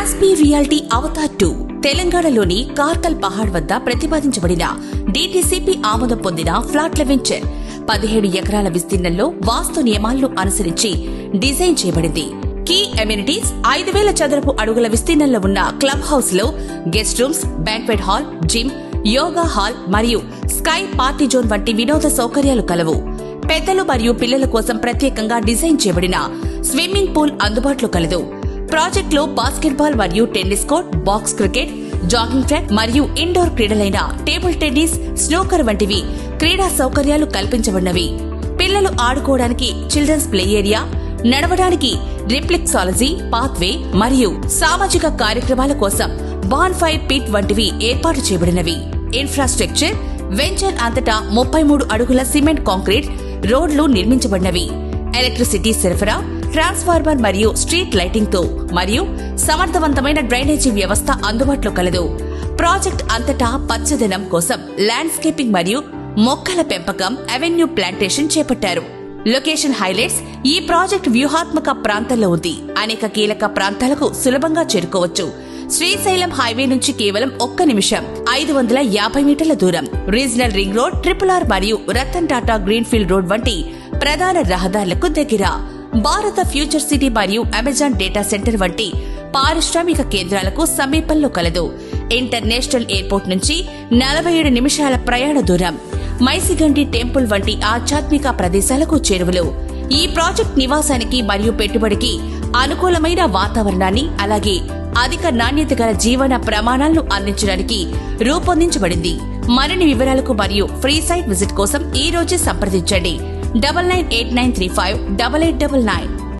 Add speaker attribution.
Speaker 1: ASPEE reality Avatar 2 తెలంగాణలోని కార్కల్ పహాడ్ వద్ద ప్రతిపాదించబడిన DTCP ఆమోదం పొందిన ఫ్లాట్ల వెంచర్ 17 ఎకరాల విస్తీర్ణంలో వాస్తు నియమాలను అనుసరించి డిజైన్ చేయబడింది. కీ అమ్యూనిటీస్ 5000 చదరపు అడుగుల విస్తీర్ణంలో ఉన్న క్లబ్ హౌస్ లో guest rooms, banquet hall, gym, yoga hall మరియు స్కై పార్టీ జోన్ వంటి వినోద సౌకర్యాలు కలవు. పెద్దలు మరియు పిల్లల కోసం ప్రత్యేకంగా డిజైన్ చేయబడిన స్విమ్మింగ్ పూల్ అందుబాటులో కలదు. ప్రాజెక్ట్ లో బాస్కెట్బాల్ మరియు tennis court, box cricket, jogging track మరియు ఇండోర్ క్రీడలైన టేబుల్ టెన్నిస్, స్నూకర్ వంటివి క్రీడా సౌకర్యాలు కల్పించబడినవి. పిల్లలు ఆడుకోవడానికి చిల్డ్రన్స్ ప్లే ఏరియా, నడవడానికి రిఫ్లెక్సాలజీ పాత్వే మరియు సామాజిక కార్యక్రమాల కోసం బాన్ ఫైర్ పిట్ వంటివి ఏర్పాటు చేయబడినవి. ఇన్ఫ్రాస్ట్రక్చర్ వెంచర్ అంతటా 33 అడుగుల సిమెంట్ కాంక్రీట్ రోడ్లు నిర్మించబడినవి. ఎలక్ట్రిసిటీ సరఫరా, ట్రాన్స్ఫార్మర్ మరియు స్ట్రీట్ లైటింగ్ తో మరియు సమర్థవంతమైన డ్రైనేజీ వ్యవస్థ అందుబాటులో కలదు. ప్రాజెక్ట్ అంతటా పచ్చదనం కోసం ల్యాండ్స్కేపింగ్ మరియు మొక్కల పెంపకం, అవెన్యూ ప్లాంటేషన్ చేపట్టారు. లొకేషన్ హైలైట్స్: ఈ ప్రాజెక్ట్ వ్యూహాత్మక ప్రాంతంలో ఉంది. అనేక కీలక ప్రాంతాలకు సులభంగా చేరుకోవచ్చు. శ్రీశైలం హైవే నుంచి కేవలం 1 నిమిషం 550 మీటర్ల దూరం, రీజనల్ రింగ్ రోడ్, RRR మరియు రతన్ టాటా గ్రీన్ఫీల్డ్ రోడ్ వంటి ప్రధాన రహదారులకు దగ్గర. భారత ఫ్యూచర్ సిటీ మరియు అమెజాన్ డేటా సెంటర్ వంటి పారిశ్రామిక కేంద్రాలకు సమీపంలో కలదు. ఇంటర్నేషనల్ ఎయిర్పోర్ట్ నుంచి 47 నిమిషాల ప్రయాణ దూరం. మైసిగండి టెంపుల్ వంటి ఆధ్యాత్మిక ప్రదేశాలకు చేరువలు. ఈ ప్రాజెక్ట్ నివాసానికి మరియు పెట్టుబడికి అనుకూలమైన వాతావరణాన్ని, అలాగే అధిక నాణ్యత గల జీవన ప్రమాణాలను అందించడానికి రూపొందించబడింది. మరిన్ని వివరాలకు మరియు ఫ్రీ సైట్ విజిట్ కోసం ఈ రోజే సంప్రదించండి. 9989358899.